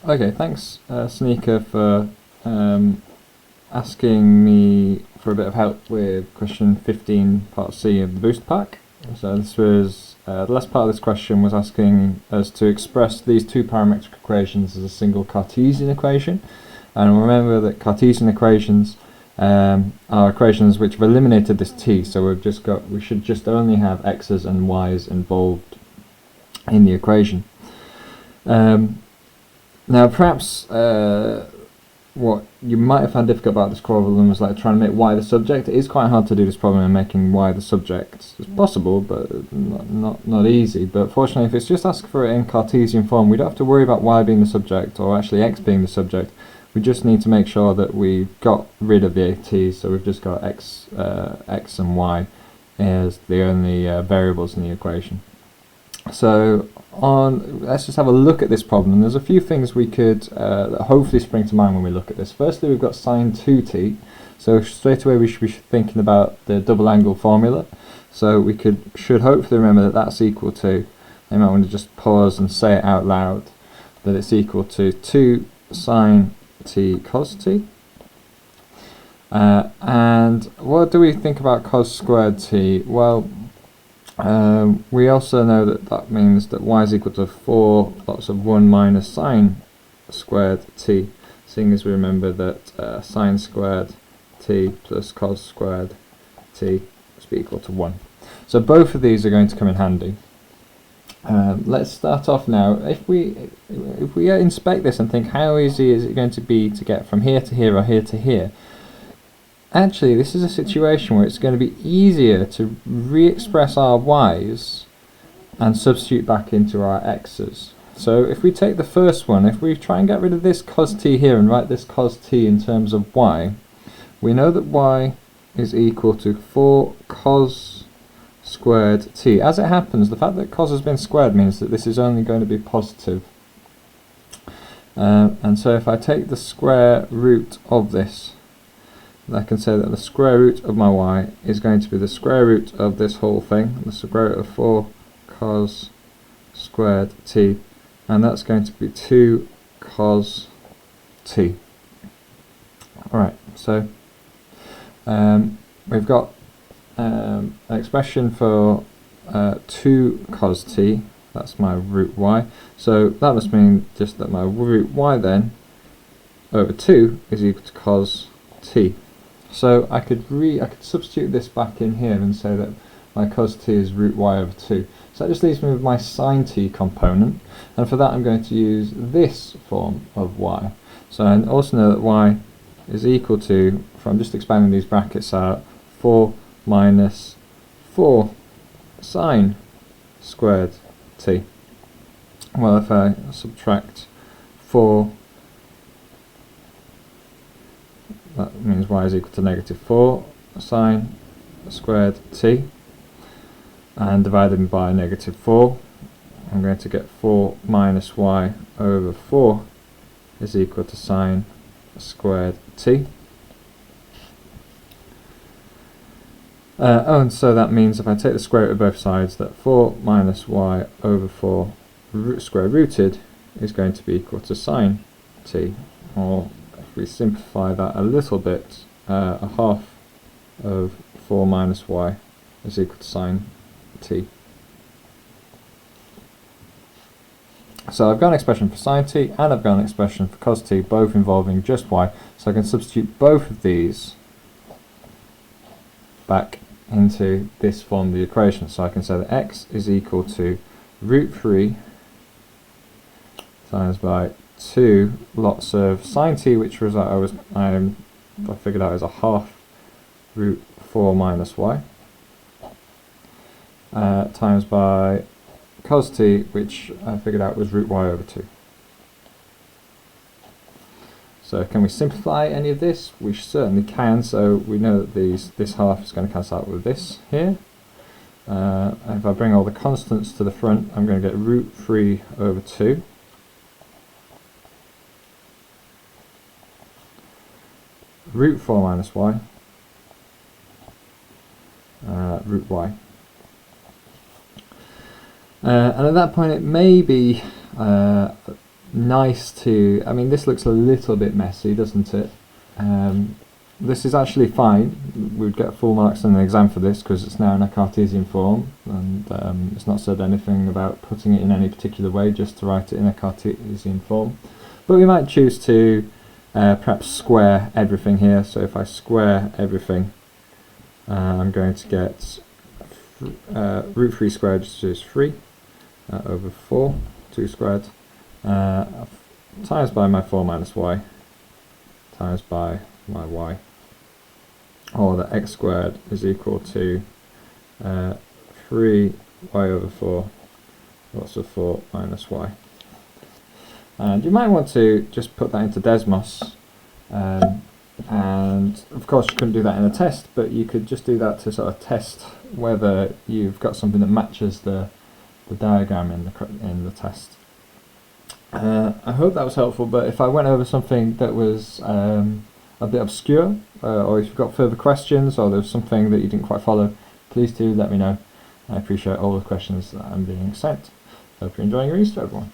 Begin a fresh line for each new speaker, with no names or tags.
Okay, thanks Sneaker for asking me for a bit of help with question 15 part C of the boost pack. So this was, the last part of this question was asking us to express these two parametric equations as a single Cartesian equation. And remember that Cartesian equations are equations which have eliminated this t, so we should just only have x's and y's involved in the equation. Now perhaps what you might have found difficult about this problem was like trying to make y the subject. It is quite hard to do this problem and making y the subject. It's possible, but not easy. But fortunately, if it's just asked for it in Cartesian form, we don't have to worry about y being the subject or actually x being the subject. We just need to make sure that we've got rid of the t's, so we've just got x and y as the only variables in the equation. So let's just have a look at this problem. There's a few things we could that hopefully spring to mind when we look at this. Firstly, we've got sine 2t, so straight away we should be thinking about the double angle formula. So we should hopefully remember that that's equal to, you might want to just pause and say it out loud, that it's equal to 2 sine t cos t. And what do we think about cos squared t? Well, we also know that means that y is equal to 4 lots of 1 minus sine squared t, seeing as we remember that sine squared t plus cos squared t must be equal to 1. So both of these are going to come in handy. Let's start off now. If we inspect this and think how easy is it going to be to get from here to here or here to here, actually this is a situation where it's going to be easier to re-express our y's and substitute back into our x's. So if we take the first one, if we try and get rid of this cos t here and write this cos t in terms of y, we know that y is equal to 4 cos squared t. As it happens, the fact that cos has been squared means that this is only going to be positive. And so if I take the square root of this, I can say that the square root of my y is going to be the square root of this whole thing, the square root of 4 cos squared t, and that's going to be 2 cos t. Alright, so we've got an expression for 2 cos t, that's my root y, so that must mean just that my root y then over 2 is equal to cos t. So I could substitute this back in here and say that my cos t is root y over 2. So that just leaves me with my sine t component, and for that I'm going to use this form of y. So I also know that y is equal to, from just expanding these brackets out, 4 minus 4 sine squared t. Well, if I subtract 4, that means y is equal to negative 4 sine squared t, and divided by negative 4, I'm going to get 4 minus y over 4 is equal to sine squared t. And so that means if I take the square root of both sides, that 4 minus y over 4 square rooted is going to be equal to sine t, or if we simplify that a little bit, a half of 4 minus y is equal to sine t. So I've got an expression for sine t and I've got an expression for cos t, both involving just y, so I can substitute both of these back into this form of the equation. So I can say that x is equal to root 3 times by 2 lots of sine t, which was I figured out as a half root 4 minus y, times by cos t, which I figured out was root y over 2. So can we simplify any of this? We certainly can. So we know that this half is going to cancel out with this here. If I bring all the constants to the front, I'm going to get root 3 over 2. Root 4 minus y, root y. And at that point it may be nice to, I mean, this looks a little bit messy, doesn't it? This is actually fine. We'd get full marks in the exam for this because it's now in a Cartesian form, and it's not said anything about putting it in any particular way, just to write it in a Cartesian form. But we might choose to perhaps square everything here. So if I square everything, I'm going to get root 3 squared, which is 3 over 4, 2 squared, times by my 4 minus y, times by my y, or that x squared is equal to 3y over 4 lots of 4 minus y. And you might want to just put that into Desmos, and of course you couldn't do that in a test, but you could just do that to sort of test whether you've got something that matches the diagram in the test. I hope that was helpful, but if I went over something that was a bit obscure, or if you've got further questions, or there's something that you didn't quite follow, please do let me know. I appreciate all the questions that I'm being sent. Hope you're enjoying your Easter, everyone.